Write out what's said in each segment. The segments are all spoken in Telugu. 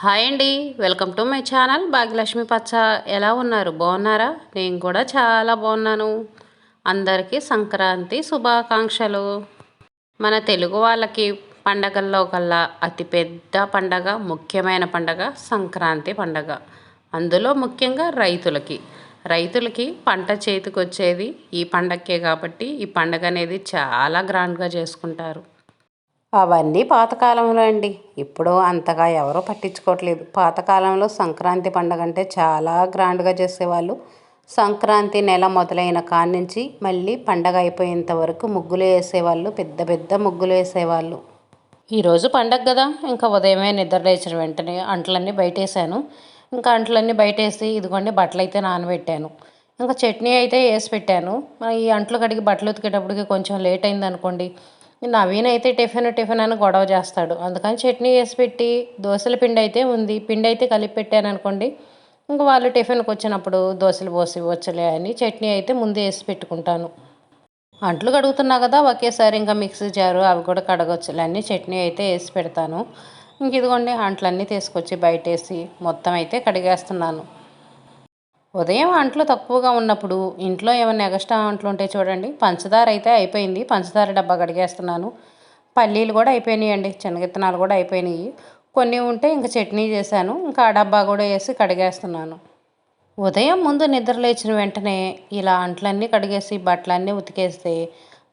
హాయ్ అండి. Welcome to my channel Bhagyalakshmi పచ్చ. ఎలా ఉన్నారు? బాగున్నారా? నేను కూడా చాలా బాగున్నాను. అందరికీ సంక్రాంతి శుభాకాంక్షలు. మన తెలుగు వాళ్ళకి పండగల్లో కల్లా అతిపెద్ద పండగ, ముఖ్యమైన పండగ సంక్రాంతి పండగ. అందులో ముఖ్యంగా రైతులకి పంట చేతికొచ్చేది ఈ పండగకే కాబట్టి ఈ పండగ అనేది చాలా గ్రాండ్గా చేసుకుంటారు. అవన్నీ పాతకాలంలో అండి. ఇప్పుడు అంతగా ఎవరూ పట్టించుకోవట్లేదు. పాతకాలంలో సంక్రాంతి పండగ అంటే చాలా గ్రాండ్గా చేసేవాళ్ళు. సంక్రాంతి నెల మొదలైన కాడి నుంచి మళ్ళీ పండగ అయిపోయేంత వరకు ముగ్గులు వేసేవాళ్ళు, పెద్ద పెద్ద ముగ్గులు వేసేవాళ్ళు. ఈరోజు పండగ కదా, ఇంకా ఉదయమే నిద్ర లేచిన వెంటనే అంట్లన్నీ బయటేసాను. ఇంకా అంట్లన్నీ బయటేసి ఇదిగోండి బట్టలు అయితే నానబెట్టాను. ఇంకా చట్నీ అయితే వేసి పెట్టాను. ఈ అంట్లు కడిగి బట్టలు ఉతికేటప్పటికి కొంచెం లేట్ అయింది అనుకోండి, నవీన్ అయితే టిఫిన్ అని గొడవ చేస్తాడు. అందుకని చట్నీ వేసి పెట్టి, దోశల పిండి అయితే ఉంది, పిండి అయితే కలిపి పెట్టాను అనుకోండి, ఇంక వాళ్ళు టిఫిన్కి వచ్చినప్పుడు దోశలు పోసి వచ్చలే అని చట్నీ అయితే ముందే వేసి పెట్టుకుంటాను. అంట్లు కడుగుతున్నా కదా, ఒకేసారి ఇంకా మిక్సీ జారు అవి కూడా కడగొచ్చులే అని చట్నీ అయితే వేసి పెడతాను. ఇంక ఇదిగోండి అంట్లన్నీ తీసుకొచ్చి బయటేసి మొత్తం అయితే కడిగేస్తున్నాను. ఉదయం అంట్లు తక్కువగా ఉన్నప్పుడు ఇంట్లో ఏమైనా ఎక్స్ట్రా అంట్లు ఉంటే చూడండి, పంచదార అయితే అయిపోయింది, పంచదార డబ్బా కడిగేస్తున్నాను. పల్లీలు కూడా అయిపోయినాయండి, శనగిత్తనాలు కూడా అయిపోయినాయి. కొన్ని ఉంటే ఇంకా చట్నీ చేశాను, ఇంకా ఆ డబ్బా కూడా వేసి కడిగేస్తున్నాను. ఉదయం ముందు నిద్ర లేచిన వెంటనే ఇలా అంట్లన్నీ కడిగేసి బట్టలన్నీ ఉతికేస్తే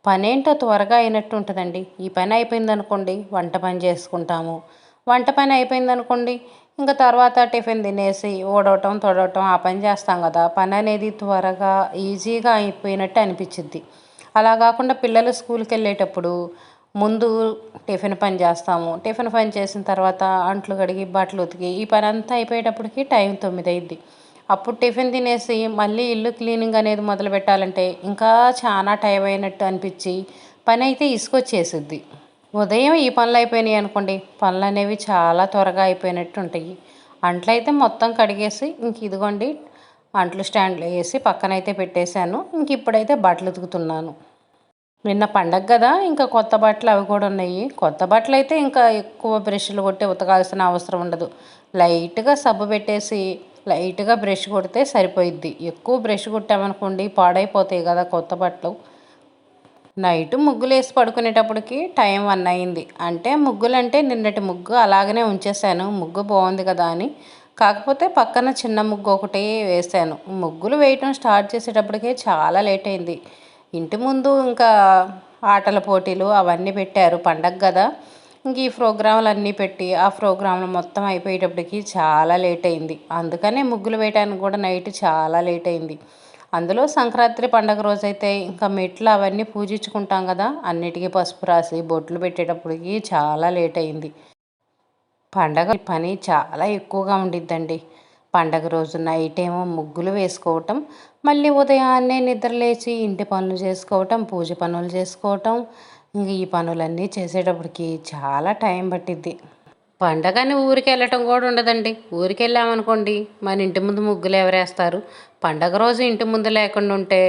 పనేంటో త్వరగా అయినట్టు ఉంటుందండి. ఈ పని అయిపోయిందనుకోండి వంట పని చేసుకుంటాము. వంట పని అయిపోయిందనుకోండి ఇంకా తర్వాత టిఫిన్ తినేసి ఊడవటం తొడవటం ఆ పని చేస్తాం కదా, పని అనేది త్వరగా ఈజీగా అయిపోయినట్టు అనిపించిద్ది. అలా కాకుండా పిల్లలు స్కూల్కి వెళ్ళేటప్పుడు ముందు టిఫిన్ పని చేస్తాము. టిఫిన్ పని చేసిన తర్వాత అంట్లు కడిగి బట్టలు ఉతికి ఈ పని అంతా అయిపోయేటప్పటికి టైం 9 అయింది. అప్పుడు టిఫిన్ తినేసి మళ్ళీ ఇల్లు క్లీనింగ్ అనేది మొదలు పెట్టాలంటే ఇంకా చాలా టైం అయినట్టు అనిపించి పని అయితే ఇసుకొచ్చేసిద్ది. ఉదయం ఈ పనులు అయిపోయినాయి అనుకోండి, పనులు అనేవి చాలా త్వరగా అయిపోయినట్టు ఉంటాయి. అంట్లయితే మొత్తం కడిగేసి ఇంక ఇదిగోండి అంట్లు స్టాండ్లో వేసి పక్కనైతే పెట్టేశాను. ఇంక ఇప్పుడైతే బట్టలు ఉతుకుతున్నాను. నిన్న పండగ కదా, ఇంకా కొత్త బట్టలు అవి కూడా ఉన్నాయి. కొత్త బట్టలు అయితే ఇంకా ఎక్కువ బ్రష్లు కొట్టి ఉతకాల్సిన అవసరం ఉండదు. లైట్గా సబ్బు పెట్టేసి లైట్గా బ్రష్ కొడితే సరిపోయిద్ది. ఎక్కువ బ్రష్ కొట్టామనుకోండి పాడైపోతాయి కదా కొత్త బట్టలు. నైట్ ముగ్గులు వేసి పడుకునేటప్పటికి టైం 1 అయింది. అంటే ముగ్గులు అంటే నిన్నటి ముగ్గు అలాగనే ఉంచేసాను, ముగ్గు బాగుంది కదా అని. కాకపోతే పక్కన చిన్న ముగ్గు ఒకటి వేసాను. ముగ్గులు వేయటం స్టార్ట్ చేసేటప్పటికే చాలా లేట్ అయింది. ఇంటి ముందు ఇంకా ఆటల పోటీలు అవన్నీ పెట్టారు, పండగ కదా. ఇంక ఈ ప్రోగ్రాంలు అన్నీ పెట్టి ఆ ప్రోగ్రాంలు మొత్తం అయిపోయేటప్పటికి చాలా లేట్ అయింది. అందుకనే ముగ్గులు వేయడానికి కూడా నైట్ చాలా లేట్ అయింది. అందులో సంక్రాంతి పండగ రోజైతే ఇంకా మెట్లు అవన్నీ పూజించుకుంటాం కదా, అన్నిటికీ పసుపు రాసి బొట్లు పెట్టేటప్పటికి చాలా లేట్ అయింది. పండగ పని చాలా ఎక్కువగా ఉండిద్దండి. పండగ రోజు నైట్ ఏమో ముగ్గులు వేసుకోవటం, మళ్ళీ ఉదయాన్నే నిద్రలేచి ఇంటి పనులు చేసుకోవటం, పూజ పనులు చేసుకోవటం, ఇంక ఈ పనులన్నీ చేసేటప్పటికి చాలా టైం పట్టిద్ది. పండగని ఊరికి వెళ్ళటం కూడా ఉండదండి. ఊరికి వెళ్ళామనుకోండి మన ఇంటి ముందు ముగ్గులు ఎవరేస్తారు? పండగ రోజు ఇంటి ముందు లేకుండా ఉంటే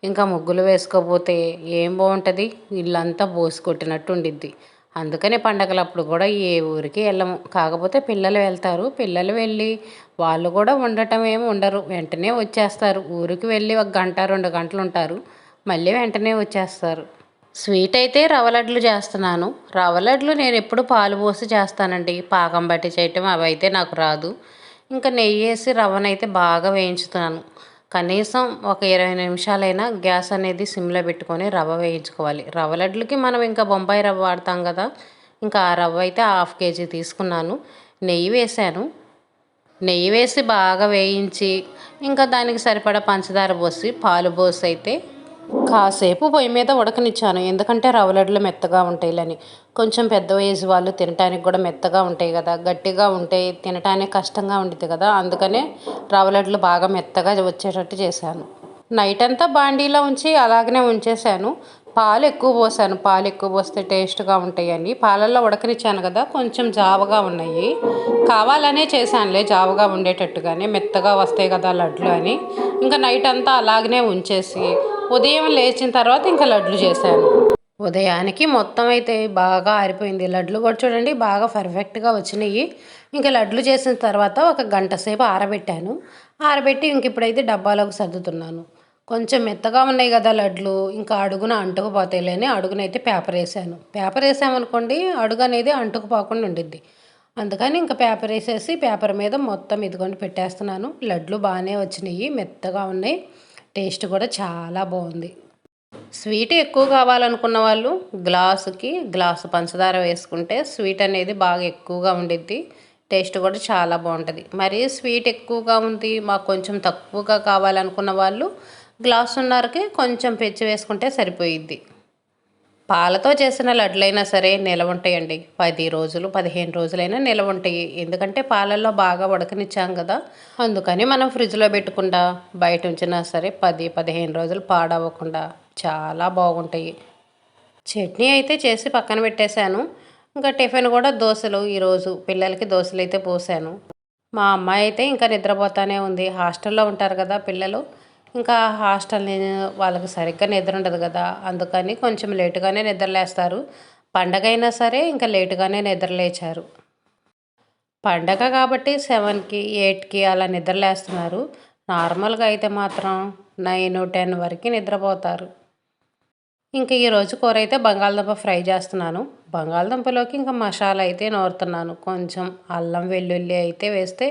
ఇంకా ముగ్గులు వేసుకోపోతే ఏం బాగుంటుంది? ఇల్లంతా బోసి కొట్టినట్టు ఉండిద్ది. అందుకనే పండగలప్పుడు కూడా ఏ ఊరికి వెళ్ళము. కాకపోతే పిల్లలు వెళ్తారు. పిల్లలు వెళ్ళి వాళ్ళు కూడా ఉండటం ఏమి ఉండరు, వెంటనే వచ్చేస్తారు. ఊరికి వెళ్ళి 1 గంట 2 గంటలు ఉంటారు, మళ్ళీ వెంటనే వచ్చేస్తారు. స్వీట్ అయితే రవ్వ లడ్లు చేస్తున్నాను. రవ్వ లడ్లు నేను ఎప్పుడు పాలు పోసి చేస్తానండి, పాకం బట్టి చేయటం అవి అయితే నాకు రాదు. ఇంకా నెయ్యి వేసి రవ్వనైతే బాగా వేయించుతాను. కనీసం ఒక 20 నిమిషాలైనా గ్యాస్ అనేది సిమ్లో పెట్టుకొని రవ్వ వేయించుకోవాలి. రవ్వ లడ్లకి మనం ఇంకా బొంబాయి రవ్వ వాడతాం కదా, ఇంకా ఆ రవ్వ అయితే 1/2 కేజీ తీసుకున్నాను. నెయ్యి వేసాను. నెయ్యి వేసి బాగా వేయించి ఇంకా దానికి సరిపడా పంచదార పోసి పాలు పోసి అయితే కాసేపు పొయ్యి మీద ఉడకనిచ్చాను. ఎందుకంటే రవ్వ లడ్లు మెత్తగా ఉంటాయిలని. కొంచెం పెద్ద ఏజ్ వాళ్ళు తినటానికి కూడా మెత్తగా ఉంటాయి కదా, గట్టిగా ఉంటే తినటానికి కష్టంగా ఉండిద్ది కదా, అందుకనే రవ్వ లడ్లు బాగా మెత్తగా వచ్చేటట్టు చేశాను. నైట్ అంతా బాండీలో ఉంచి అలాగనే ఉంచేసాను. పాలు ఎక్కువ పోసాను, పాలు ఎక్కువ పోస్తే టేస్ట్గా ఉంటాయని పాలల్లో ఉడకనిచ్చాను కదా, కొంచెం జావగా ఉన్నాయి. కావాలనే చేశానులే జావగా ఉండేటట్టుగానే, మెత్తగా వస్తాయి కదా లడ్లు అని. ఇంకా నైట్ అంతా అలాగనే ఉంచేసి ఉదయం లేచిన తర్వాత ఇంకా లడ్లు చేశాను. ఉదయానికి మొత్తం అయితే బాగా ఆరిపోయింది. లడ్లు కూడా చూడండి బాగా పర్ఫెక్ట్‌గా వచ్చినియి. ఇంక లడ్లు చేసిన తర్వాత ఒక గంట సేపు ఆరబెట్టాను. ఆరబెట్టి ఇప్పుడైతే డబ్బాలోకి సర్దుతున్నాను. కొంచెం మెత్తగా ఉన్నాయి గదా లడ్లు, ఇంకా అడుగున అంటుకుపోతాయిలే అని అడుగునైతే పేపరేసాను. పేపరేసామనుకోండి అడుగనేది అంటుకుపోకుండా ఉండిద్ది. అందుకని ఇంక పేపరేసేసి పేపర్ మీద మొత్తం ఇదిగోండి పెట్టేస్తున్నాను. లడ్లు బాగానే వచ్చినియి. మెత్తగా ఉన్నాయి. టేస్ట్ కూడా చాలా బావుంది. స్వీట్ ఎక్కువ కావాలనుకున్న వాళ్ళు గ్లాసుకి గ్లాసు పంచదార వేసుకుంటే స్వీట్ అనేది బాగా ఎక్కువగా ఉండిద్ది. టేస్ట్ కూడా చాలా బాగుంటుంది. మరి స్వీట్ ఎక్కువగా ఉంది మాకు కొంచెం తక్కువగా కావాలనుకున్న వాళ్ళు గ్లాసున్నరకి కొంచెం పెచ్చి వేసుకుంటే సరిపోయిద్ది. పాలతో చేసిన లడ్లైనా సరే నిలవ ఉంటాయండి. 10 రోజులు 15 రోజులైనా నిలవ ఉంటాయి. ఎందుకంటే పాలల్లో బాగా ఉడకనిచ్చాం కదా, అందుకని మనం ఫ్రిడ్జ్లో పెట్టకుండా బయట ఉంచినా సరే 10 15 రోజులు పాడవకుండా చాలా బాగుంటాయి. చట్నీ అయితే చేసి పక్కన పెట్టేశాను. ఇంకా టిఫిన్ కూడా దోశలు, ఈరోజు పిల్లలకి దోశలు అయితే పోసాను. మా అమ్మాయి అయితే ఇంకా నిద్రపోతానే ఉంది. హాస్టల్లో ఉంటారు కదా పిల్లలు, ఇంకా హాస్టల్ వాళ్ళకి సరిగ్గా నిద్ర ఉండదు కదా, అందుకని కొంచెం లేటుగానే నిద్రలేస్తారు. పండగ అయినా సరే ఇంకా లేటుగానే నిద్రలేచారు. పండగ కాబట్టి 7కి 8కి అలా నిద్రలేస్తున్నారు. నార్మల్గా అయితే మాత్రం 9 10 వరకు నిద్రపోతారు. ఇంకా ఈరోజు కూర అయితే బంగాళదుంప ఫ్రై చేస్తున్నాను. బంగాళదుంపలోకి ఇంకా మసాలా అయితే నూరుతున్నాను. కొంచెం అల్లం వెల్లుల్లి అయితే వేస్తే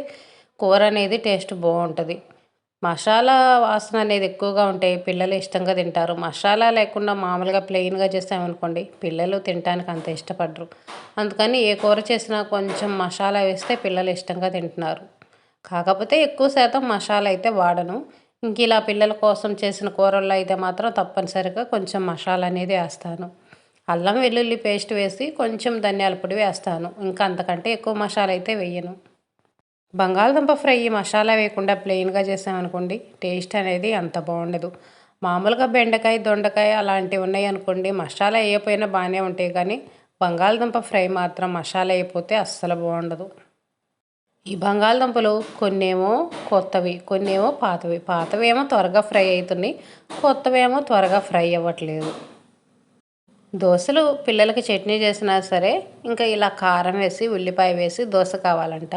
కూర అనేది టేస్ట్ బాగుంటుంది. మసాలా వాసన అనేది ఎక్కువగా ఉంటే పిల్లలు ఇష్టంగా తింటారు. మసాలా లేకుండా మామూలుగా ప్లెయిన్గా చేసామనుకోండి పిల్లలు తినడానికి అంత ఇష్టపడరు. అందుకని ఏ కూర చేసినా కొంచెం మసాలా వేస్తే పిల్లలు ఇష్టంగా తింటున్నారు. కాకపోతే ఎక్కువ శాతం మసాలా అయితే వాడను. ఇంక ఇలా పిల్లల కోసం చేసిన కూరల్లో అయితే మాత్రం తప్పనిసరిగా కొంచెం మసాలా అనేది వేస్తాను. అల్లం వెల్లుల్లి పేస్ట్ వేసి కొంచెం ధనియాల పొడి వేస్తాను. ఇంకా అంతకంటే ఎక్కువ మసాలా అయితే వేయను. బంగాళదుంప ఫ్రై మసాలా వేయకుండా ప్లెయిన్గా చేసామనుకోండి టేస్ట్ అనేది అంత బాగుండదు. మామూలుగా బెండకాయ దొండకాయ అలాంటివి ఉన్నాయి అనుకోండి మసాలా వేయకపోయినా బాగానే ఉంటాయి, కానీ బంగాళదుంప ఫ్రై మాత్రం మసాలా వేయకపోతే అస్సలు బాగుండదు. ఈ బంగాళదుంపలు కొన్నేమో కొత్తవి, కొన్నేమో పాతవి. పాతవేమో త్వరగా ఫ్రై అవుతున్నాయి, కొత్తవేమో త్వరగా ఫ్రై అవ్వట్లేదు. దోశలు పిల్లలకి చట్నీ చేసినా సరే ఇంకా ఇలా కారం వేసి ఉల్లిపాయ వేసి దోశ కావాలంట.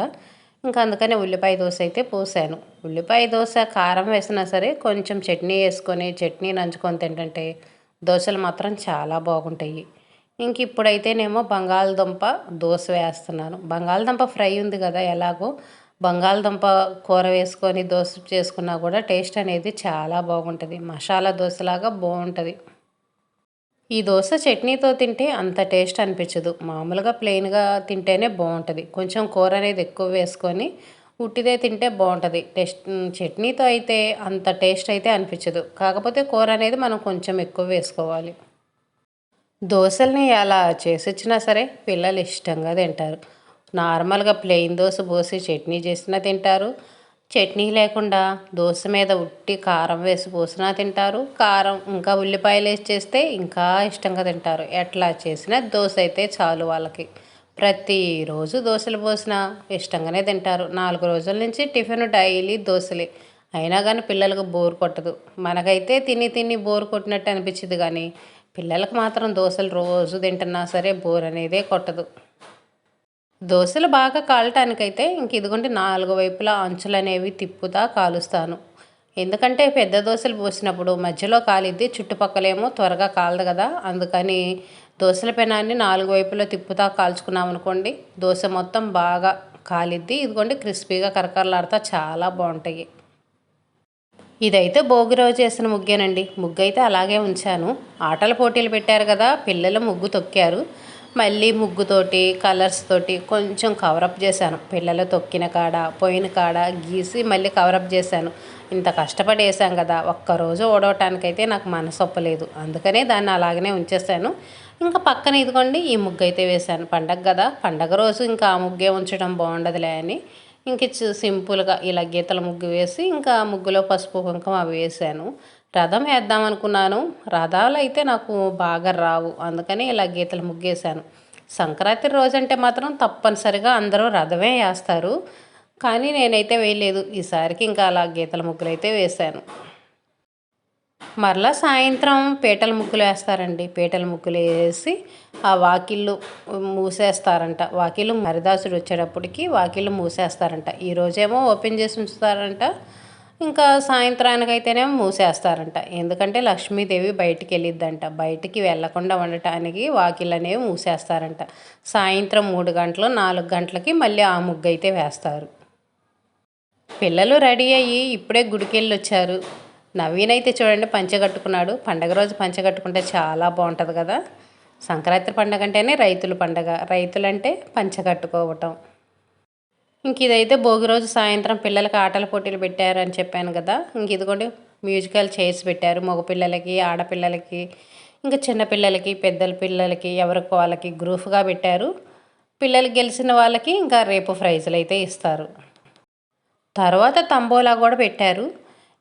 ఇంకా అందుకని ఉల్లిపాయ దోశ అయితే పోసాను. ఉల్లిపాయ దోశ కారం వేసినా సరే కొంచెం చట్నీ వేసుకొని చట్నీ నంచుకొని తింటుంటే దోశలు మాత్రం చాలా బాగుంటాయి. ఇంక ఇప్పుడైతేనేమో బంగాళదుంప దోశ వేస్తున్నాను. బంగాళదుంప ఫ్రై ఉంది కదా, ఎలాగో బంగాళదుంప కూర వేసుకొని దోశ చేసుకున్నా కూడా టేస్ట్ అనేది చాలా బాగుంటుంది. మసాలా దోశలాగా బాగుంటుంది. ఈ దోశ చట్నీతో తింటే అంత టేస్ట్ అనిపించదు. మామూలుగా ప్లెయిన్గా తింటేనే బాగుంటుంది. కొంచెం కూర అనేది ఎక్కువ వేసుకొని ఉట్టిదే తింటే బాగుంటుంది. చట్నీతో అయితే అంత టేస్ట్ అయితే అనిపించదు. కాకపోతే కూర అనేది మనం కొంచెం ఎక్కువ వేసుకోవాలి. దోశల్ని అలా చేసిచ్చినా సరే పిల్లలు ఇష్టంగా తింటారు. నార్మల్గా ప్లెయిన్ దోశ పోసి చట్నీ చేసినా తింటారు. చట్నీ లేకుండా దోశ మీద ఉట్టి కారం వేసి పోసినా తింటారు. కారం ఇంకా ఉల్లిపాయలు వేసి చేస్తే ఇంకా ఇష్టంగా తింటారు. ఎట్లా చేసినా దోశ అయితే చాలు వాళ్ళకి. ప్రతిరోజు దోశలు పోసినా ఇష్టంగానే తింటారు. 4 రోజుల నుంచి టిఫిన్ డైలీ దోశలే. అయినా కానీ పిల్లలకు బోర్ కొట్టదు. మనకైతే తిని తిని బోర్ కొట్టినట్టు అనిపించింది, కానీ పిల్లలకు మాత్రం దోశలు రోజు తింటున్నా సరే బోర్ అనేదే కొట్టదు. దోశలు బాగా కాలటానికైతే ఇంక ఇదిగోండి 4 వైపులా అంచులు అనేవి తిప్పుతా కాలుస్తాను. ఎందుకంటే పెద్ద దోశలు పోసినప్పుడు మధ్యలో కాలిద్ది, చుట్టుపక్కలేమో త్వరగా కాలదు కదా, అందుకని దోశల పెనాన్ని 4 వైపులా తిప్పుతా కాల్చుకున్నాం అనుకోండి దోశ మొత్తం బాగా కాలిద్ది. ఇదిగోండి క్రిస్పీగా కరకరలాడుతా చాలా బాగుంటాయి. ఇదైతే భోగి రోజు చేసిన ముగ్గేనండి. ముగ్గు అయితే అలాగే ఉంచాను. ఆటల పోటీలు పెట్టారు కదా, పిల్లలు ముగ్గు తొక్కారు. మళ్ళీ ముగ్గుతోటి కలర్స్ తోటి కొంచెం కవరప్ చేశాను. పిల్లలు తొక్కిన కాడ పోయిన కాడ గీసి మళ్ళీ కవరప్ చేశాను. ఇంత కష్టపడి వేసాం కదా, ఒక్కరోజు ఓడవటానికైతే నాకు మనసు ఒప్పలేదు. అందుకనే దాన్ని అలాగనే ఉంచేసాను. ఇంకా పక్కన ఇదిగోండి ఈ ముగ్గు అయితే వేశాను. పండగ కదా, పండగ రోజు ఇంకా ఆ ముగ్గే ఉంచడం బాగుండదులే అని ఇంక సింపుల్గా ఇలా గీతల ముగ్గు వేసి ఇంకా ముగ్గులో పసుపు కుంకుమ అవి వేసాను. రథం వేద్దాం అనుకున్నాను. రథాలు అయితే నాకు బాగా రావు, అందుకని ఇలా గీతల ముగ్గు వేసాను. సంక్రాంతి రోజంటే మాత్రం తప్పనిసరిగా అందరూ రథమే వేస్తారు, కానీ నేనైతే వేయలేదు. ఈసారికి ఇంకా అలా గీతల ముగ్గులు అయితే వేశాను. మరలా సాయంత్రం పీటల ముగ్గులు వేస్తారండి. పీటల ముగ్గులు వేసి ఆ వాకిళ్ళు మూసేస్తారంట. వాకిళ్ళు హరిదాసుడు వచ్చేటప్పటికి వాకిళ్ళు మూసేస్తారంట. ఈరోజేమో ఓపెన్ చేసి ఉంచుతారంట. ఇంకా సాయంత్రానికైతేనేమో మూసేస్తారంట. ఎందుకంటే లక్ష్మీదేవి బయటికి వెళ్ళిద్దంట. బయటికి వెళ్ళకుండా ఉండటానికి వాకిళ్ళు అనేవి మూసేస్తారంట. సాయంత్రం 3 గంటలు 4 గంటలకి మళ్ళీ ఆ ముగ్గు అయితే వేస్తారు. పిల్లలు రెడీ అయ్యి ఇప్పుడే గుడికెళ్ళి వచ్చారు. నవీన్ అయితే చూడండి పంచ కట్టుకున్నాడు. పండగ రోజు పంచ కట్టుకుంటే చాలా బాగుంటుంది కదా. సంక్రాంతి పండగ అంటేనే రైతుల పండగ. రైతులంటే పంచ కట్టుకోవటం. ఇంక ఇదైతే భోగి రోజు సాయంత్రం పిల్లలకి ఆటల పోటీలు పెట్టారు అని చెప్పాను కదా. ఇంక ఇదిగోండి మ్యూజికల్ చైర్స్ పెట్టారు. మగపిల్లలకి ఆడపిల్లలకి ఇంకా చిన్నపిల్లలకి పెద్దల పిల్లలకి ఎవరికి వాళ్ళకి గ్రూప్గా పెట్టారు. పిల్లలు గెలిచిన వాళ్ళకి ఇంకా రేపు ప్రైజులు అయితే ఇస్తారు. తర్వాత తంబోలా కూడా పెట్టారు.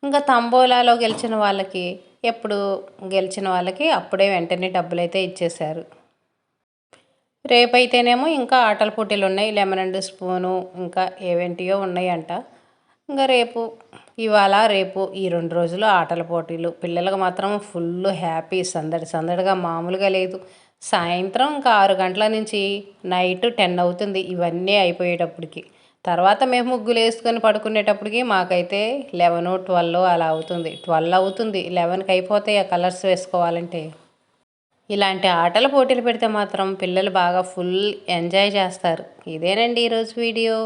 ఇంకా తంబోలాలో గెలిచిన వాళ్ళకి గెలిచిన వాళ్ళకి అప్పుడే వెంటనే డబ్బులైతే ఇచ్చేశారు. రేపైతేనేమో ఇంకా ఆటల పోటీలు ఉన్నాయి. లెమన్ అండ్ స్పూను ఇంకా ఏవేంటియో ఉన్నాయంట. ఇంకా ఇవాళ రేపు ఈ 2 రోజులు ఆటల పోటీలు. పిల్లలకు మాత్రం ఫుల్ హ్యాపీ, సందడి సందడిగా మామూలుగా లేదు. సాయంత్రం ఇంకా 6 గంటల నుంచి నైట్ 10 అవుతుంది ఇవన్నీ అయిపోయేటప్పటికి. తర్వాత మేము ముగ్గులు వేసుకొని పడుకునేటప్పటికి మాకైతే 11, 12 అలా అవుతుంది. 12 అవుతుంది. 11కి అయిపోతాయి ఆ కలర్స్ వేసుకోవాలంటే. ఇలాంటి ఆటల పోటీలు పెడితే మాత్రం పిల్లలు బాగా ఫుల్ ఎంజాయ్ చేస్తారు. ఇదేనండి ఈరోజు వీడియో.